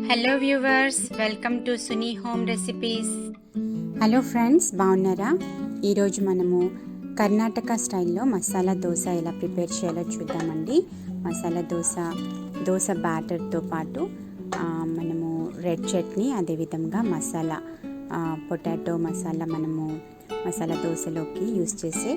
Hello viewers, welcome to Suni home recipes. Hello friends, బాగున్నారా? ఈరోజు మనము కర్ణాటక స్టైల్లో మసాలా దోశ ఎలా ప్రిపేర్ చేయాలో చూద్దామండి. మసాలా దోశ బ్యాటర్తో పాటు మనము రెడ్ చట్నీ, అదేవిధంగా మసాలా పొటాటో మసాలా మనము మసాలా దోశలోకి యూస్ చేసే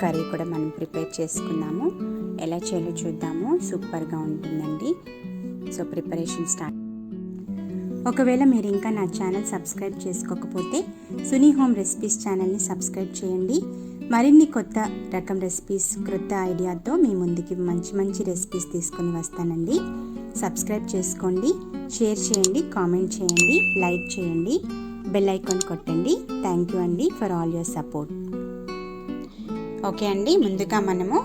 కర్రీ కూడా మనం ప్రిపేర్ చేసుకుందాము. ఎలా చేయాలో చూద్దాము. సూపర్గా ఉంటుందండి. So preparation start. ఒకవేళ మీరు ఇంకా నా ఛానల్ సబ్స్క్రైబ్ చేసుకోకపోతే సునీ హోమ్ రెసిపీస్ ఛానల్ని సబ్స్క్రైబ్ చేయండి. మరిన్ని కొత్త రకం రెసిపీస్, క్రొత్త ఐడియాతో మీ ముందుకి మంచి రెసిపీస్ తీసుకొని వస్తానండి. సబ్స్క్రైబ్ చేసుకోండి, షేర్ చేయండి, కామెంట్ చేయండి, లైక్ చేయండి, బెల్ ఐకాన్ కొట్టండి. థ్యాంక్ యూ అండి for all your support. Okay అండి, ముందుగా మనము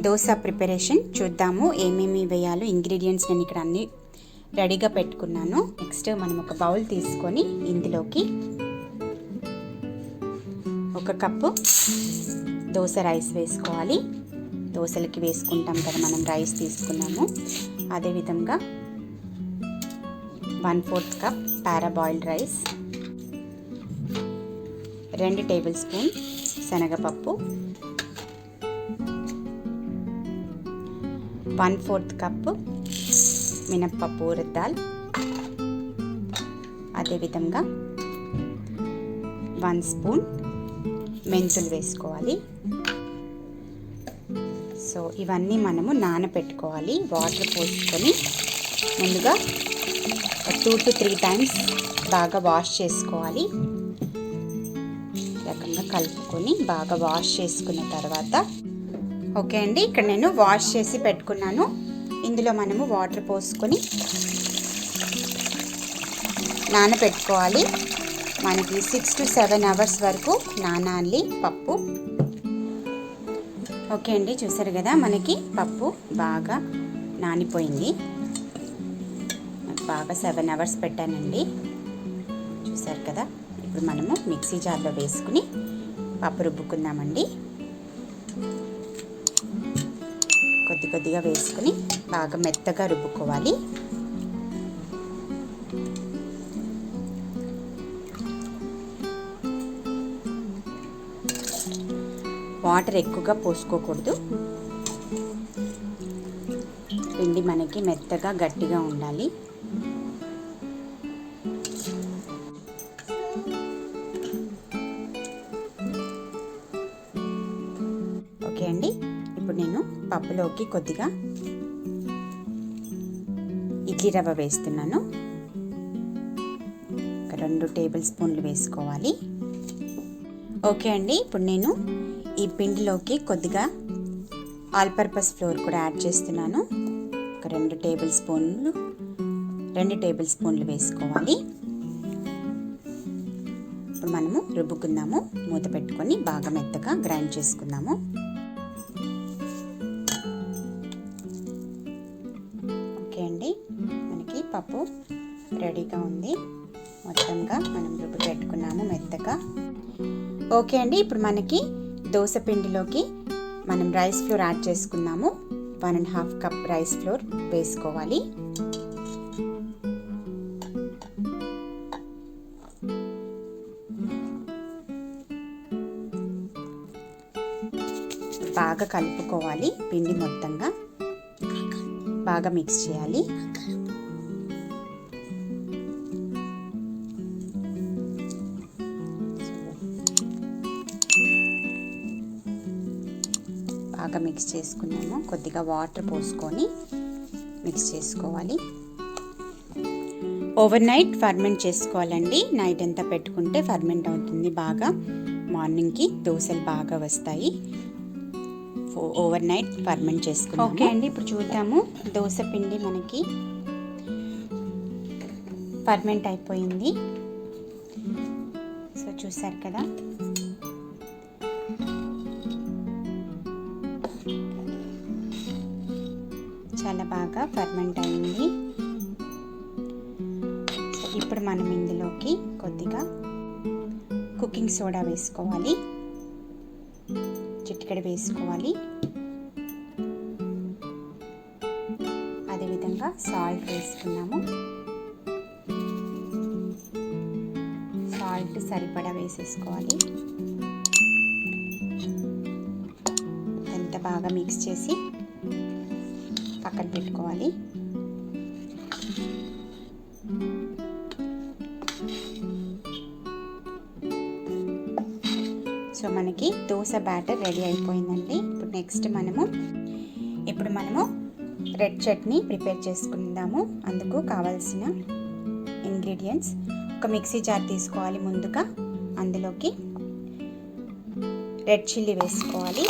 దోశ ప్రిపరేషన్ చూద్దాము. ఏమేమి వేయాలో ఇంగ్రీడియంట్స్ నేను ఇక్కడ అన్ని రెడీగా పెట్టుకున్నాను. నెక్స్ట్ మనం ఒక బౌల్ తీసుకొని ఇందులోకి 1 కప్పు దోశ రైస్ వేసుకోవాలి. దోశలకి వేసుకుంటాం కదా మనం, రైస్ తీసుకున్నాము. అదేవిధంగా 1/4 cup parboiled rice, 2 table spoon శనగపప్పు, 1/4 కప్పు మినప్పప్పు ఉరద్దాల్, అదేవిధంగా 1 స్పూన్ మెంతులు వేసుకోవాలి. సో ఇవన్నీ మనము నానబెట్టుకోవాలి. వాటర్ పోసుకొని ముందుగా 2 to 3 టైమ్స్ బాగా వాష్ చేసుకోవాలి. రకంగా కలుపుకొని బాగా వాష్ చేసుకున్న తర్వాత, ఓకే అండి, ఇక్కడ నేను వాష్ చేసి పెట్టుకున్నాను. ఇందులో మనము వాటర్ పోసుకొని నానబెట్టుకోవాలి. మనకి 6 to 7 అవర్స్ వరకు నానాలి పప్పు. ఓకే అండి, చూసారు కదా మనకి పప్పు బాగా నానిపోయింది. బాగా 7 అవర్స్ పెట్టానండి, చూసారు కదా. ఇప్పుడు మనము మిక్సీ జార్లో వేసుకుని పప్పు రుబ్బుకుందామండి. కొద్దిగా వేసుకుని బాగా మెత్తగా రుబ్బుకోవాలి. వాటర్ ఎక్కువగా పోసుకోకూడదు. పిండి మనకి మెత్తగా గట్టిగా ఉండాలి. ఓకే అండి, ఇప్పుడు నేను పప్పులోకి కొద్దిగా ఇడ్లీ రవ్వ వేస్తున్నాను. 2 టేబుల్ స్పూన్లు వేసుకోవాలి. ఓకే అండి, ఇప్పుడు నేను ఈ పిండిలోకి కొద్దిగా ఆల్ పర్పస్ ఫ్లోర్ కూడా యాడ్ చేస్తున్నాను. 2 టేబుల్ స్పూన్లు వేసుకోవాలి. ఇప్పుడు మనము రుబ్బుకుందాము. మూత పెట్టుకొని బాగా మెత్తగా గ్రైండ్ చేసుకుందాము. ఓకే అండి, మనకి పప్పు రెడీగా ఉంది. మొత్తంగా మనం రుబ్బు పెట్టుకున్నాము మెత్తగా. ఓకే అండి, ఇప్పుడు మనకి దోశ పిండిలోకి మనం రైస్ ఫ్లోర్ యాడ్ చేసుకుందాము. 1.5 కప్ రైస్ ఫ్లోర్ వేసుకోవాలి. బాగా కలుపుకోవాలి. పిండి మొత్తంగా బాగా మిక్స్ చేయాలి. బాగా మిక్స్ చేసుకున్నాము. కొద్దిగా వాటర్ పోసుకొని మిక్స్ చేసుకోవాలి. ఓవర్ నైట్ ఫర్మెంట్ చేసుకోవాలండి. నైట్ అంతా పెట్టుకుంటే ఫర్మెంట్ అవుతుంది బాగా. మార్నింగ్కి దోశలు బాగా వస్తాయి. ఓవర్ నైట్ ఫర్మెంట్ చేసుకున్నాము. ఓకే అండి, ఇప్పుడు చూద్దాము. దోశ పిండి మనకి ఫర్మెంట్ అయిపోయింది. సో చూసారు కదా, చాలా బాగా ఫర్మెంట్ అయింది. సో ఇప్పుడు మనం ఇందులోకి కొద్దిగా కుకింగ్ సోడా వేసుకోవాలి. చిటికెడు వేసుకోవాలి. అదేవిధంగా సాల్ట్ వేసుకున్నాము. సాల్ట్ సరిపడా వేసేసుకోవాలి. అంత బాగా మిక్స్ చేసి పక్కన పెట్టుకోవాలి. సో మనకి దోశ బ్యాటర్ రెడీ అయిపోయిందండి. ఇప్పుడు మనము రెడ్ చట్నీ ప్రిపేర్ చేసుకుందాము. అందుకు కావాల్సిన ఇంగ్రీడియంట్స్: ఒక మిక్సీ జార్ తీసుకోవాలి. ముందుగా అందులోకి రెడ్ చిల్లీ వేసుకోవాలి.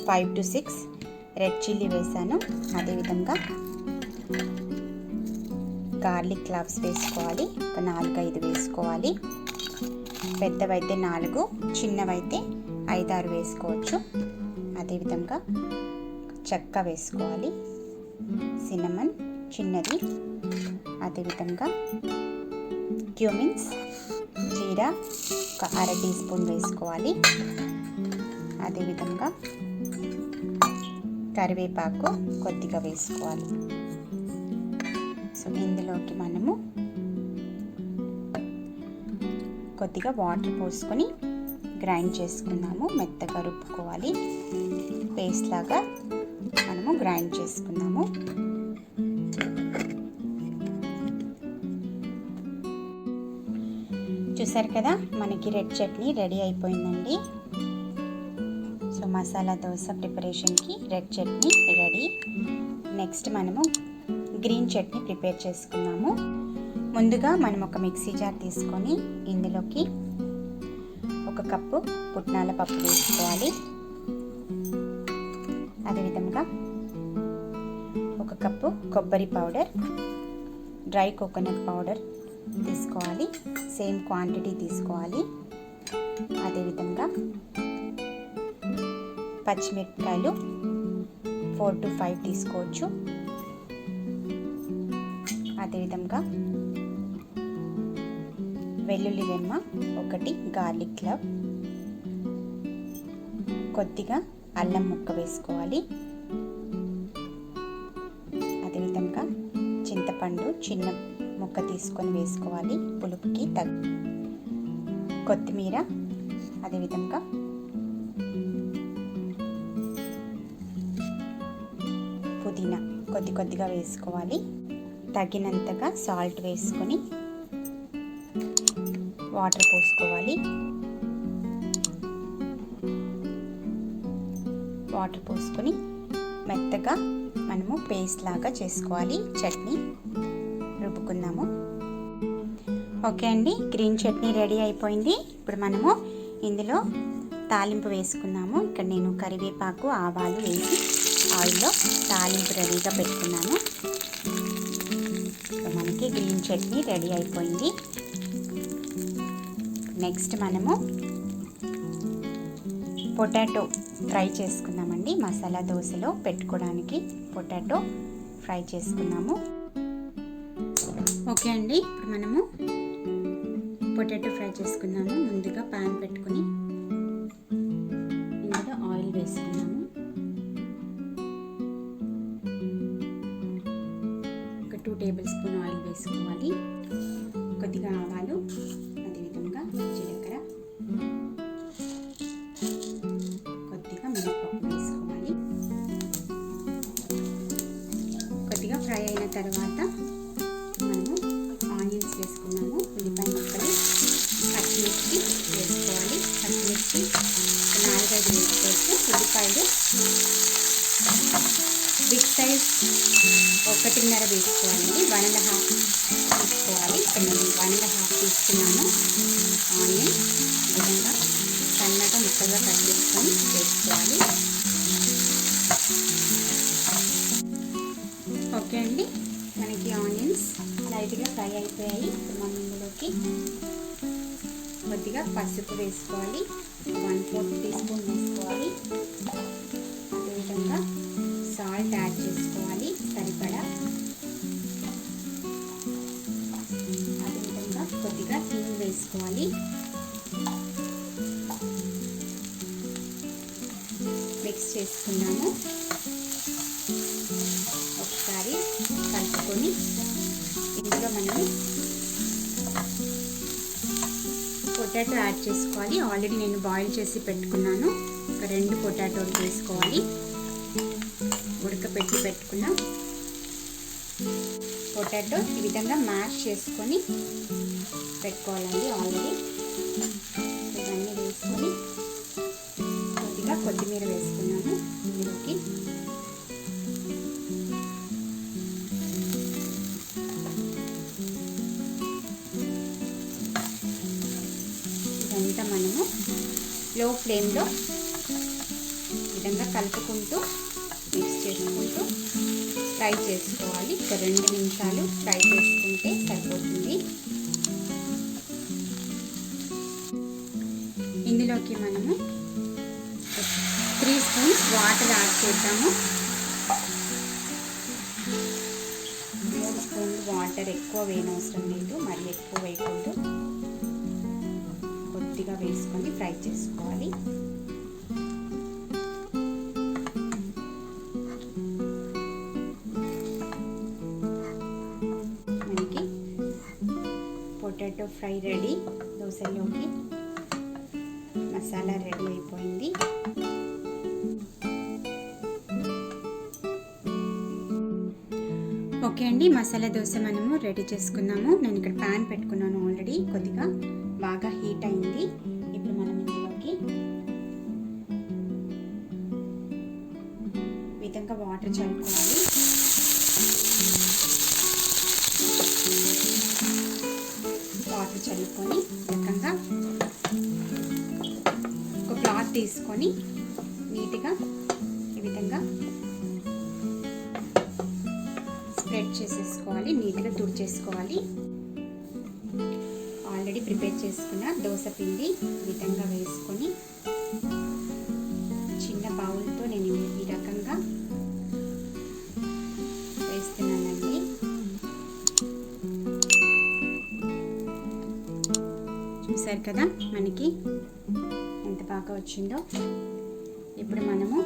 5 to 6 రెడ్ చిల్లీ వేసాను. అదేవిధంగా గార్లిక్ క్లావ్స్ వేసుకోవాలి. ఒక 4-5 వేసుకోవాలి. పెద్దవైతే 4, చిన్నవైతే 5-6 వేసుకోవచ్చు. అదేవిధంగా చెక్క వేసుకోవాలి. సిన్నమన్ చిన్నది. అదేవిధంగా క్యూమిన్స్, జీరా ఒక 1/2 టీ స్పూన్ వేసుకోవాలి. అదేవిధంగా కరివేపాకు కొద్దిగా వేసుకోవాలి. సో ఇందులోకి మనము కొద్దిగా వాటర్ పోసుకొని గ్రైండ్ చేసుకున్నాము. మెత్తగా రుబ్బుకోవాలి. పేస్ట్ లాగా మనము గ్రైండ్ చేసుకున్నాము. చూసారు కదా, మనకి రెడ్ చట్నీ రెడీ అయిపోయిందండి. సో మసాలా దోశ ప్రిపరేషన్కి రెడ్ చట్నీ రెడీ. నెక్స్ట్ మనము గ్రీన్ చట్నీ ప్రిపేర్ చేసుకున్నాము. ముందుగా మనం ఒక మిక్సీ జార్ తీసుకొని ఇందులోకి 1 కప్పు పుట్నాల పప్పు వేసుకోవాలి. అదేవిధంగా 1 కప్పు కొబ్బరి పౌడర్, డ్రై కోకోనట్ పౌడర్ తీసుకోవాలి. సేమ్ క్వాంటిటీ తీసుకోవాలి. అదేవిధంగా పచ్చిమిరపకాయలు 4 to 5 తీసుకోవచ్చు. అదేవిధంగా వెల్లుల్లి రెమ్మ 1, గార్లిక్ క్లవ్, కొద్దిగా అల్లం ముక్క వేసుకోవాలి. అదేవిధంగా చింతపండు చిన్న ముక్క తీసుకొని వేసుకోవాలి పులుపుకి కొత్తిమీర, అదేవిధంగా పుదీనా కొద్దిగా వేసుకోవాలి. తగినంతగా సాల్ట్ వేసుకొని వాటర్ పోసుకోవాలి. వాటర్ పోసుకొని మెత్తగా మనము పేస్ట్ లాగా చేసుకోవాలి. చట్నీ రుబ్బుకుందాము. ఓకే అండి, గ్రీన్ చట్నీ రెడీ అయిపోయింది. ఇప్పుడు మనము ఇందులో తాలింపు వేసుకున్నాము. ఇక్కడ నేను కరివేపాకు, ఆవాలు వేసి ఆయిల్లో తాలింపు రెడీగా పెట్టుకున్నాను. మనకి గ్రీన్ చట్నీ రెడీ అయిపోయింది. నెక్స్ట్ మనము పొటాటో ఫ్రై చేసుకుందామండి. మసాలా దోశలో పెట్టుకోవడానికి పొటాటో ఫ్రై చేసుకున్నాము. ఓకే అండి, ఇప్పుడు మనము పొటాటో ఫ్రై చేసుకున్నాము. ముందుగా పాన్ పెట్టుకుని ఇందులో ఆయిల్ వేసుకున్నాము. ఒక 2 టేబుల్ స్పూన్ ఆయిల్ వేసుకోవాలి. కొద్దిగా ఆవాలు, అదేవిధంగా జీలకర్ర, కొద్దిగా మినపప్పు వేసుకోవాలి. కొద్దిగా ఫ్రై అయిన తర్వాత మనము ఆనియన్స్ వేసుకున్నాము. ఉల్లిపాయ ముక్కలు, పచ్చిమిర్చి వేసుకోవాలి. పచ్చిమిర్చి 4-5 వేసుకోవచ్చు. ఉల్లిపాయలు బిగ్ సైజ్ 1.5 వేసుకోవాలండి. 1.5 తీసుకోవాలి. ఇక్కడ నేను 1.5 తీసుకున్నాను. ఆనియన్ విధంగా సన్నగా ముక్కలుగా కట్ చేసుకొని వేసుకోవాలి. ఓకే అండి, మనకి ఆనియన్స్ లైట్గా ఫ్రై అయిపోయాయి. ఇప్పుడు మనం ఇందులోకి కొద్దిగా పసుపు వేసుకోవాలి. 1/4 టీ స్పూన్ వేసుకోవాలి. అదేవిధంగా సాల్ట్ యాడ్ చేసుకోవాలి సరిపడా. అదేవిధంగా కొద్దిగా హింగ్ వేసుకోవాలి. మిక్స్ చేసుకున్నాము. ఒకసారి కలుపుకొని ఇందులో మనము పొటాటో యాడ్ చేసుకోవాలి. ఆల్రెడీ నేను బాయిల్ చేసి పెట్టుకున్నాను. ఒక 2 పొటాటోలు వేసుకోవాలి. ఉడకపెట్టి పెట్టుకున్న పొటాటో ఈ విధంగా మ్యాష్ చేసుకొని పెట్టుకోవాలండి. ఆల్రెడీ ఇవన్నీ వేసుకొని కొద్దిగా కొత్తిమీర వేసుకున్నాను ఇందులోకి. ఇదంతా మనము లో ఫ్లేమ్లో విధంగా కలుపుకుంటూ మిక్స్ చేసుకుంటూ ఫ్రై చేసుకోవాలి. ఒక 2 నిమిషాలు ఫ్రై చేసుకుంటే సరిపోతుంది. ఇందులోకి మనము 3 స్పూన్స్ వాటర్ యాడ్ చేద్దాము. 3 స్పూన్లు వాటర్, ఎక్కువ వేయనవసరం లేదు, మరి ఎక్కువ వేయకూడదు. కొద్దిగా వేసుకొని ఫ్రై చేసుకోవాలి. మనకి పొటాటో ఫ్రై రెడీ. దోశలోకి మసాలా రెడీ అయిపోయింది. ఓకే అండి, మసాలా దోశ మనము రెడీ చేసుకున్నాము. నేను ఇక్కడ ప్యాన్ పెట్టుకున్నాను ఆల్రెడీ. కొద్దిగా బాగా హీట్ అయింది. ఇప్పుడు మనం ఇందులోకి విధంగా వాటర్ చల్లుకోవాలి. వాటర్ చల్లుకొని రకంగా ఒక క్లాత్ తీసుకొని నీట్గా ఈ విధంగా స్ప్రెడ్ చేసేసుకోవాలి. నీట్గా తుడిచేసుకోవాలి. ఆల్రెడీ ప్రిపేర్ చేసుకున్న దోశ పిండి విధంగా వేసుకొని చిన్న బౌల్తో నేను ఈ రకంగా వేస్తున్నానండి. చూసారు కదా మనకి ఎంత బాగా వచ్చిందో. ఇప్పుడు మనము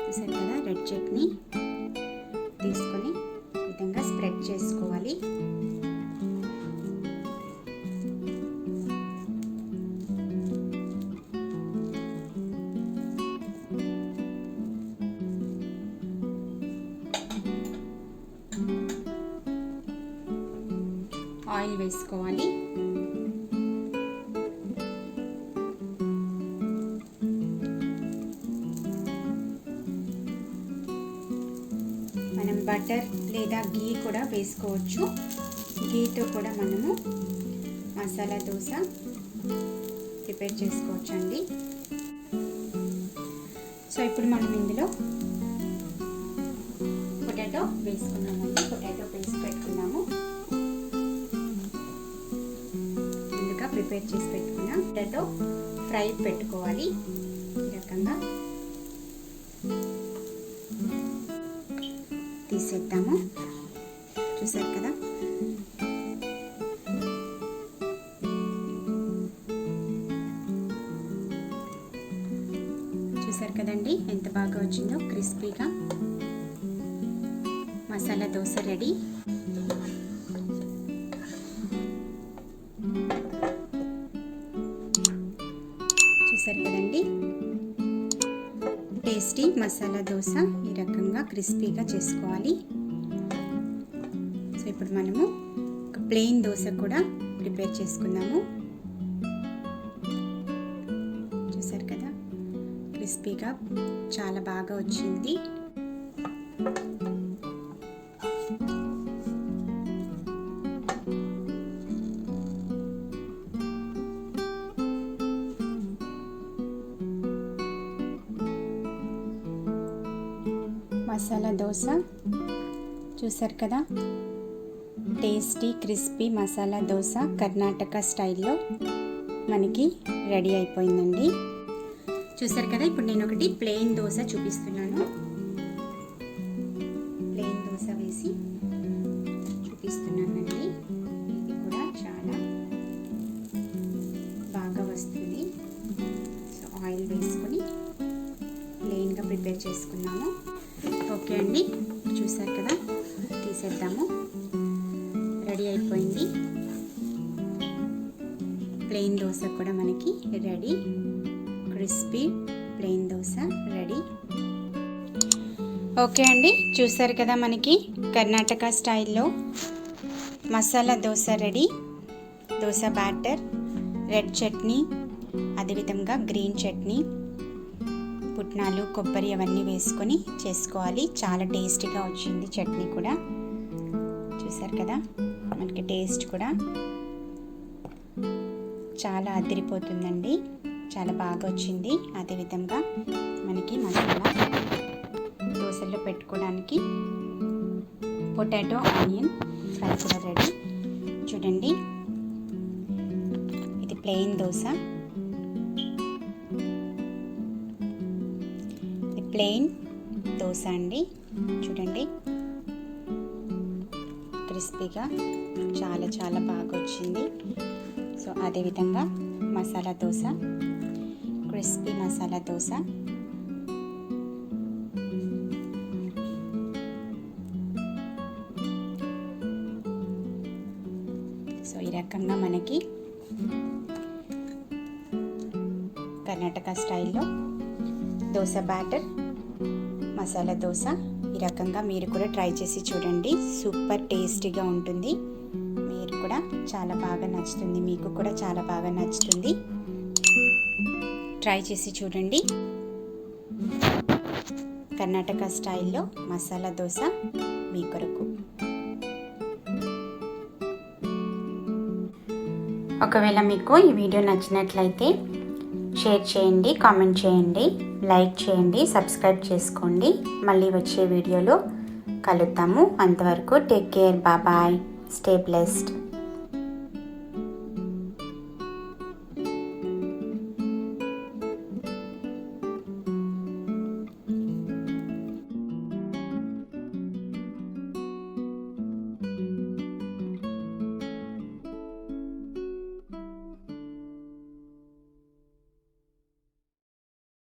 చూసారు కదా రెడ్ చట్నీ తీసుకొని ఈ విధంగా స్ప్రెడ్ చేసుకోవాలి. ఆయిల్ వేసుకోవాలి. మనం బటర్ లేదా గీ కూడా వేసుకోవచ్చు. గీతో కూడా మనము మసాలా దోశ ప్రిపేర్ చేసుకోవచ్చు అండి. సో ఇప్పుడు మనం ఇందులో పొటాటో వేసుకున్నామండి. పొటాటో పేస్ట్ పెట్టుకున్నాము. ముందుగా ప్రిపేర్ చేసి పెట్టుకున్న పొటాటో ఫ్రై పెట్టుకోవాలి. ఈ రకంగా తీసేద్దాము. చూసారు కదా కదండి ఎంత బాగా వచ్చిందో క్రిస్పీగా. మసాలా దోశ రెడీ. చూసారు కదండి టేస్టీ మసాలా దోశ ఈ రకంగా క్రిస్పీగా చేసుకోవాలి. సో ఇప్పుడు మనము ఒక ప్లెయిన్ దోశ కూడా ప్రిపేర్ చేసుకుందాము. చూసారు కదా క్రిస్పీగా చాలా బాగా వచ్చింది. మసాలా దోశ చూసారు కదా టేస్టీ క్రిస్పీ మసాలా దోశ కర్ణాటక స్టైల్లో మనకి రెడీ అయిపోయిందండి. చూసారు కదా ఇప్పుడు నేను ఒకటి ప్లెయిన్ దోశ చూపిస్తున్నాను. ప్లెయిన్ దోశ వేసి చూపిస్తున్నానండి. ఇది కూడా చాలా బాగా వస్తుంది. సో ఆయిల్ వేసుకొని ప్లెయిన్గా ప్రిపేర్ చేసుకున్నాము. ఓకే అండి, చూసారు కదా, తీసేద్దాము. రెడీ అయిపోయింది. ప్లెయిన్ దోశ కూడా మనకి ready. Crispy plain dosa ready. Okay అండి, చూసారు కదా, మనకి కర్ణాటక స్టైల్లో masala dosa ready. Dosa batter, red chutney, అదేవిధంగా గ్రీన్ చట్నీ, పుట్నాలు, కొబ్బరి అవన్నీ వేసుకొని చేసుకోవాలి. చాలా టేస్టీగా వచ్చింది చట్నీ కూడా. చూసారు కదా, మనకి టేస్ట్ కూడా చాలా అదిరిపోతుందండి, చాలా బాగా వచ్చింది. అదేవిధంగా మనకి మసాలా దోశల్లో పెట్టుకోవడానికి పొటాటో ఆనియన్ ఫ్రై కూడా రెడీ. చూడండి, ఇది ప్లెయిన్ దోశ. ఇది ప్లెయిన్ దోశ అండి. చూడండి, క్రిస్పీగా చాలా చాలా బాగా వచ్చింది. సో అదేవిధంగా మసాలా దోశ, క్రిస్పీ మసాలా దోశ. సో ఈ రకంగా మనకి కర్ణాటక స్టైల్లో దోశ బ్యాటర్, మసాలా దోశ, ఈ రకంగా మీరు కూడా ట్రై చేసి చూడండి. సూపర్ టేస్టీగా ఉంటుంది. మీరు కూడా చాలా బాగా నచ్చుతుంది, మీకు కూడా చాలా బాగా నచ్చుతుంది. ట్రై చేసి చూడండి. కర్ణాటక స్టైల్లో మసాలా దోశ మీ కొరకు. ఒకవేళ మీకు ఈ వీడియో నచ్చినట్లయితే షేర్ చేయండి, కామెంట్ చేయండి, లైక్ చేయండి, సబ్స్క్రైబ్ చేసుకోండి. మళ్ళీ వచ్చే వీడియోలో కలుద్దాము. అంతవరకు take care, bye, stay blessed.